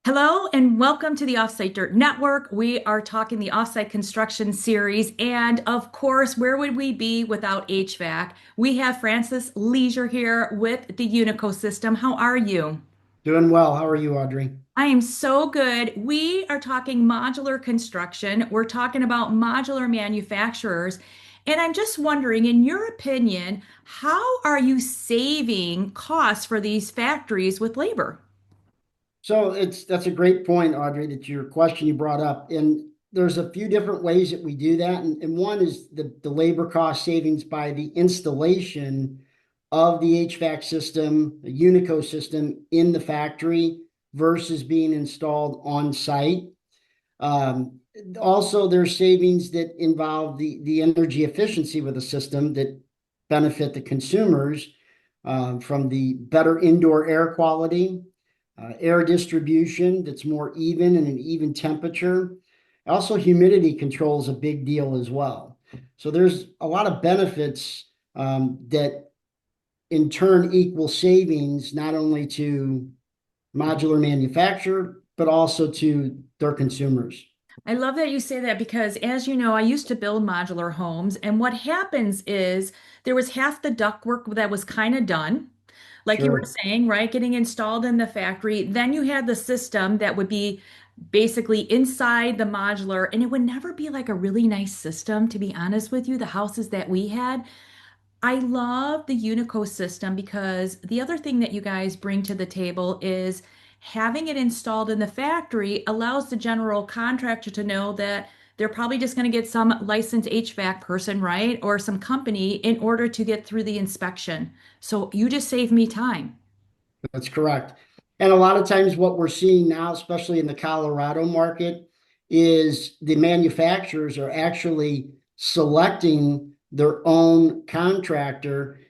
Hello and welcome to the Offsite Dirt Network. We are talking the offsite construction series, and of course, where would we be without HVAC? We have Francis Leisure here with the Unico System. How are you? Doing well. How are you, Audrey? I am so good. We are talking modular construction. We're talking about modular manufacturers. And I'm just wondering, in your opinion, how are you saving costs for these factories with labor? So that's a great point, Audrey, that your question you brought up. And there's a few different ways that we do that. And one is the labor cost savings by the installation of the HVAC system, the Unico system in the factory versus being installed on site. Um, Also, there's savings that involve the energy efficiency with the system that benefit the consumers from the better indoor air quality, air distribution that's more even and an even temperature. Also, humidity control is a big deal as well. So there's a lot of benefits that in turn equal savings not only to modular manufacturer, but also to their consumers. I love that you say that because, as you know, I used to build modular homes, and what happens is there was half the ductwork that was kind of done, like you were Sure. saying, right? Getting installed in the factory. Then you had the system that would be basically inside the modular, and it would never be like a really nice system, to be honest with you. The houses that we had, I love the Unico system because the other thing that you guys bring to the table is having it installed in the factory allows the general contractor to know that they're probably just going to get some licensed HVAC person, right? Or some company in order to get through the inspection. So you just save me time. That's correct. And a lot of times, what we're seeing now, especially in the Colorado market, is the manufacturers are actually selecting their own contractor,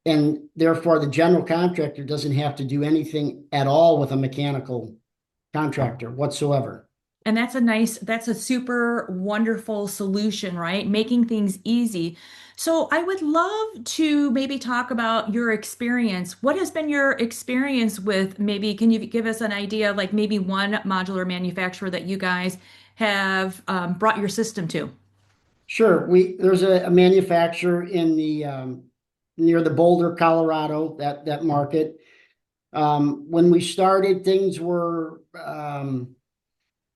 and therefore the general contractor doesn't have to do anything at all with a mechanical contractor whatsoever. And that's a super wonderful solution, right? Making things easy. So I would love to maybe talk about your experience. What has been your experience with maybe, can you give us an idea, like maybe one modular manufacturer that you guys have brought your system to? Sure, we there's a manufacturer in the near the Boulder, Colorado, that market. When we started, things were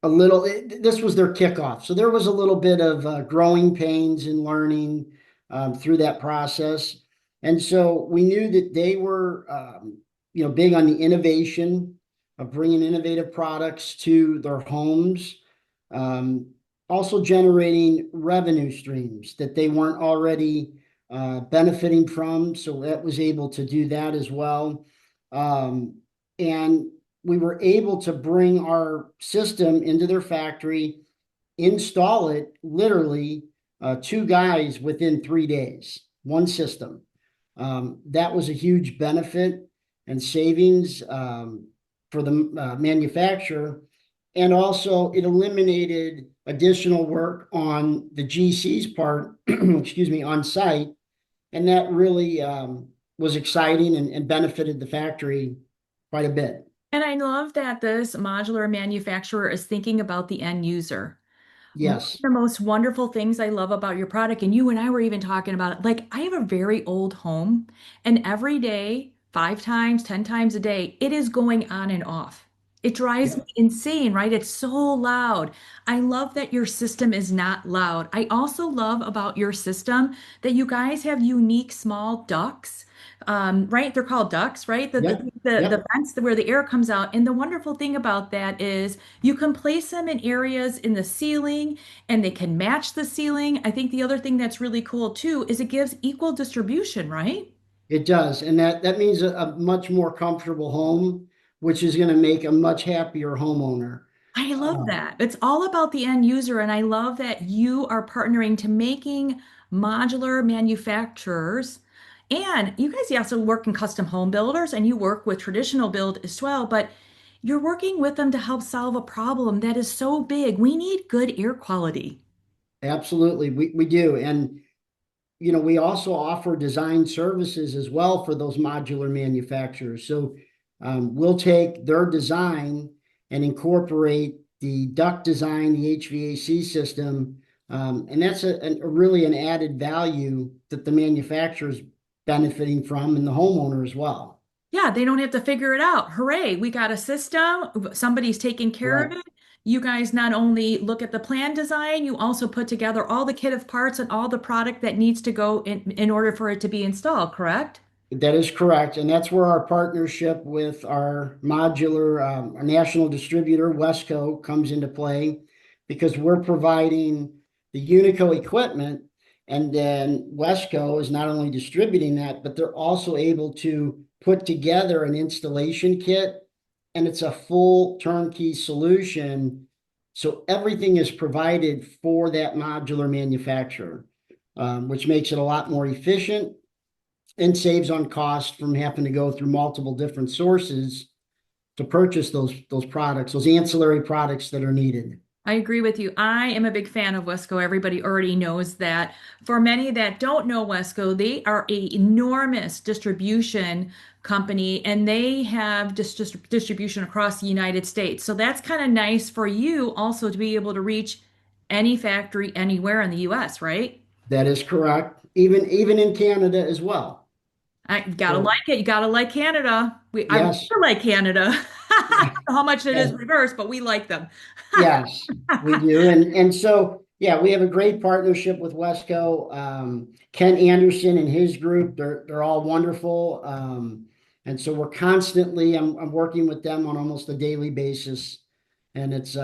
this was their kickoff. So there was a little bit of growing pains and learning through that process. And so we knew that they were, big on the innovation of bringing innovative products to their homes, um, also generating revenue streams that they weren't already benefiting from. So that was able to do that as well. And we were able to bring our system into their factory, install it literally two guys within 3 days, one system. That was a huge benefit and savings for the manufacturer. And also, it eliminated additional work on the GC's part, excuse me, on site. And that really was exciting and benefited the factory quite a bit. And I love that this modular manufacturer is thinking about the end user. One of Yes. the most wonderful things I love about your product, and you and I were even talking about it, like I have a very old home, and every day, 5 times, 10 times a day, it is going on and off. It drives me Yep. insane, right? It's so loud. I love that your system is not loud. I also love about your system that you guys have unique small ducts. Right? They're called ducts, right? Yep. The Yep. vents where the air comes out. And the wonderful thing about that is you can place them in areas in the ceiling and they can match the ceiling. I think the other thing that's really cool too is it gives equal distribution, right? It does. And that means a much more comfortable home, which is going to make a much happier homeowner. I love Uh, that. It's all about the end user, and I love that you are partnering to making modular manufacturers. And you guys also work in custom home builders and you work with traditional build as well, but you're working with them to help solve a problem that is so big. We need good air quality. Absolutely. We do. And, we also offer design services as well for those modular manufacturers. So we'll take their design and incorporate the duct design, the HVAC system. And that's really an added value that the manufacturer's benefiting from and the homeowner as well. Yeah, they don't have to figure it out. Hooray, we got a system, somebody's taking care of Correct. it. You guys not only look at the plan design, you also put together all the kit of parts and all the product that needs to go in order for it to be installed, correct? That is correct. And that's where our partnership with our modular, our national distributor, WESCO, comes into play because we're providing the Unico equipment. And then WESCO is not only distributing that, but they're also able to put together an installation kit. And it's a full turnkey solution. So everything is provided for that modular manufacturer, which makes it a lot more efficient and saves on cost from having to go through multiple different sources to purchase those products, those ancillary products that are needed. I agree with you. I am a big fan of Wesco. Everybody already knows that. For many that don't know Wesco, they are a enormous distribution company and they have distribution across the United States. So that's kind of nice for you also to be able to reach any factory anywhere in the US, right? That is correct. Even in Canada as well. I gotta So like it. You gotta like Canada. I really yes, like Canada. I yeah, don't know how much it is yeah, reversed, but we like them. yes, we do. And so yeah, we have a great partnership with Wesco. Ken Anderson and his group, they're all wonderful. And so we're constantly, I'm working with them on almost a daily basis, and it's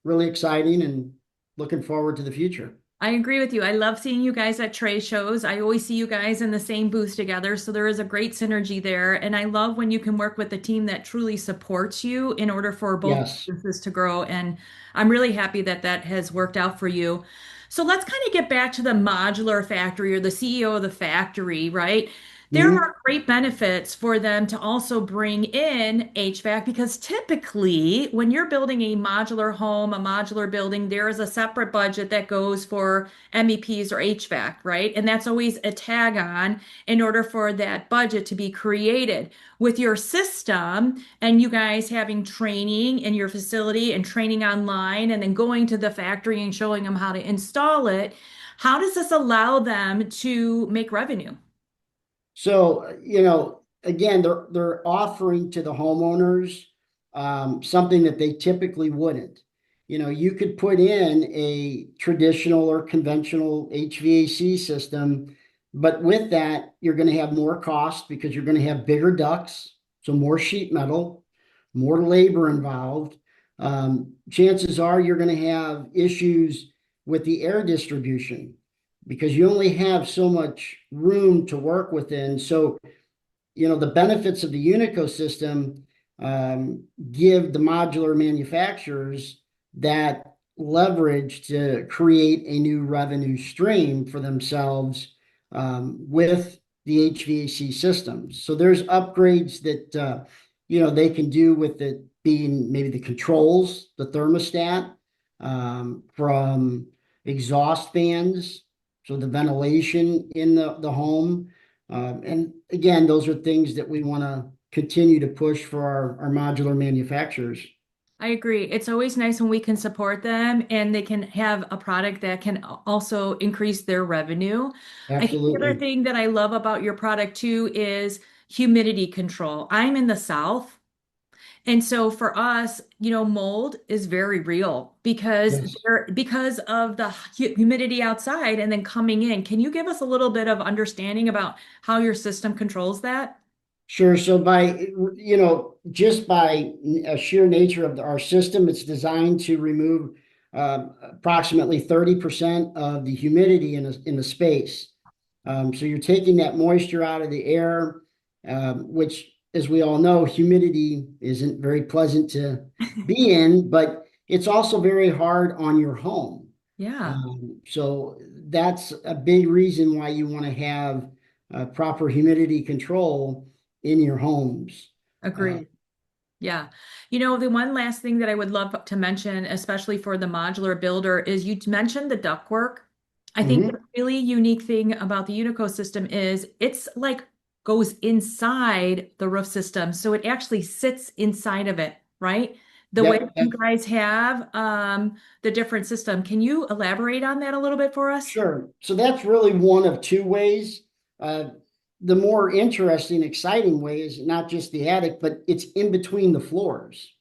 really exciting and looking forward to the future. I agree with you. I love seeing you guys at trade shows. I always see you guys in the same booth together. So there is a great synergy there. And I love when you can work with a team that truly supports you in order for both Yes. businesses to grow. And I'm really happy that that has worked out for you. So let's kind of get back to the modular factory or the CEO of the factory, right? There Mhm. are great benefits for them to also bring in HVAC because typically, when you're building a modular home, a modular building, there is a separate budget that goes for MEPs or HVAC, right? And that's always a tag on in order for that budget to be created. With your system and you guys having training in your facility and training online and then going to the factory and showing them how to install it, how does this allow them to make revenue? So, again, they're offering to the homeowners something that they typically wouldn't. You could put in a traditional or conventional HVAC system, but with that, you're going to have more cost because you're going to have bigger ducts, so more sheet metal, more labor involved. Chances are you're going to have issues with the air distribution because you only have so much room to work within. So, the benefits of the Unico system give the modular manufacturers that leverage to create a new revenue stream for themselves with the HVAC systems. So there's upgrades that they can do with it being maybe the controls, the thermostat, from exhaust fans, so the ventilation in the home. And again, those are things that we want to continue to push for our modular manufacturers. I agree. It's always nice when we can support them and they can have a product that can also increase their revenue. I think the other Absolutely. thing that I love about your product too is humidity control. I'm in the South. And so for us, mold is very real Yes. because of the humidity outside and then coming in. Can you give us a little bit of understanding about how your system controls that? Sure. So just by a sheer nature of our system, it's designed to remove approximately 30% of the humidity in the space. So you're taking that moisture out of the air, which, as we all know, humidity isn't very pleasant to be in, but it's also very hard on your home. Yeah, So that's a big reason why you want to have proper humidity control in your homes. Uh, agreed. Yeah. The one last thing that I would love to mention, especially for the modular builder, is you mentioned the ductwork. I think the mhm. really unique thing about the Unico system is it's like goes inside the roof system. So it actually sits inside of it, right? the way Yep, you that's guys have the different system. Can you elaborate on that a little bit for us? sure. So that's really one of two ways. Uh, the more interesting, exciting way is not just the attic, but it's in between the floors.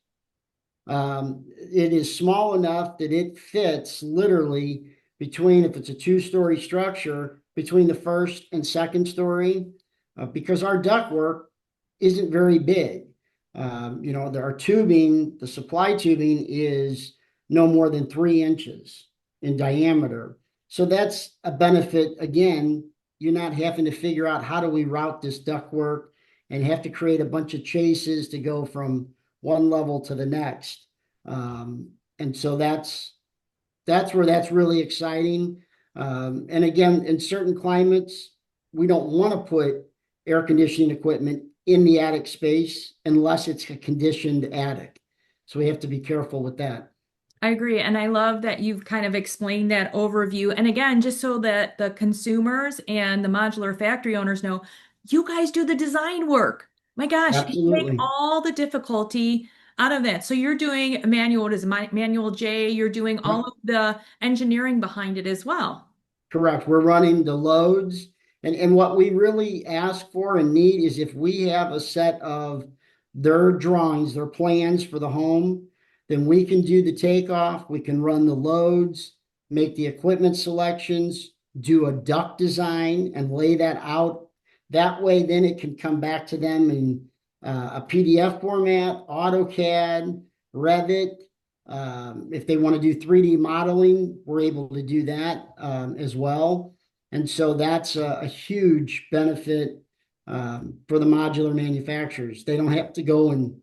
It is small enough that it fits literally between, if it's a two-story structure, between the first and second story, because our ductwork isn't very big. Our tubing, the supply tubing is no more than 3 inches in diameter. So that's a benefit. Again, you're not having to figure out how do we route this ductwork and have to create a bunch of chases to go from one level to the next. And so that's where that's really exciting. And again, in certain climates, we don't want to put air conditioning equipment in the attic space unless it's a conditioned attic. So we have to be careful with that. I agree. And I love that you've kind of explained that overview. And again, just so that the consumers and the modular factory owners know, you guys do the design work. My gosh, you take Absolutely. all the difficulty out of that. So you're doing manual, what is it, manual J, you're doing all Yep. of the engineering behind it as well. Correct. We're running the loads. And what we really ask for and need is if we have a set of their drawings, their plans for the home, then we can do the takeoff, we can run the loads, make the equipment selections, do a duct design and lay that out. That way, then it can come back to them in a PDF format, AutoCAD, Revit, if they want to do 3D modeling, we're able to do that as well. And so that's a huge benefit for the modular manufacturers. They don't have to go and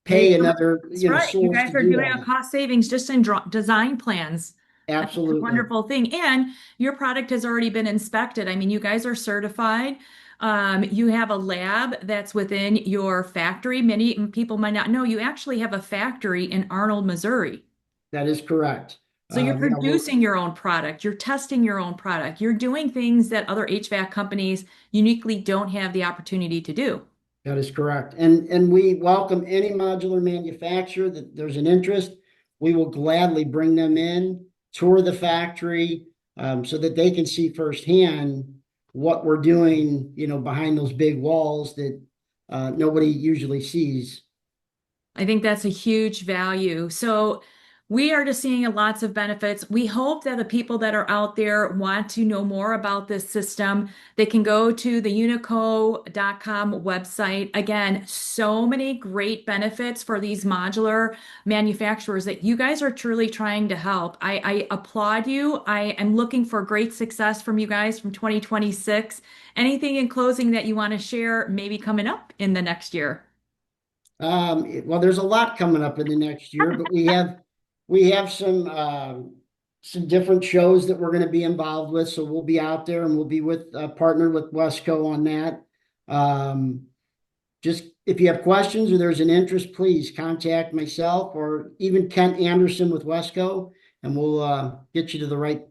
pay another, That's right. You source guys to are do doing all a that. cost savings just in design plans. That's a Absolutely. wonderful thing. And your product has already been inspected. I mean, you guys are certified. You have a lab that's within your factory. Many people might not know you actually have a factory in Arnold, Missouri. That is correct. So you're Yeah, producing your own product, you're testing your own product, you're doing things that other HVAC companies uniquely don't have the opportunity to do. that is correct. And we welcome any modular manufacturer that there's an interest. We will gladly bring them in, tour the factory, so that they can see firsthand what we're doing, behind those big walls that nobody usually sees. I think that's a huge value. So we are just seeing lots of benefits. We hope that the people that are out there want to know more about this system. They can go to the unico.com website. Again, so many great benefits for these modular manufacturers that you guys are truly trying to help. I applaud you. I am looking for great success from you guys from 2026. Anything in closing that you want to share, maybe coming up in the next year? Well, there's a lot coming up in the next year, but we have some different shows that we're going to be involved with. So we'll be out there and we'll be with partnered with WESCO on that. Um, just if you have questions or there's an interest, please contact myself or even Kent Anderson with WESCO, and we'll get you to the right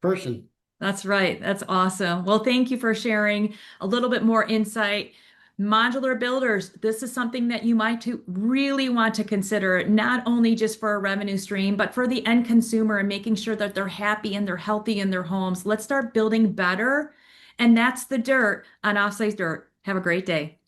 person. That's right. That's awesome. Well, thank you for sharing a little bit more insight. Modular builders, this is something that you might to really want to consider, not only just for a revenue stream, but for the end consumer and making sure that they're happy and they're healthy in their homes. Let's start building better. And that's the dirt on Offsite Dirt. Have a great day.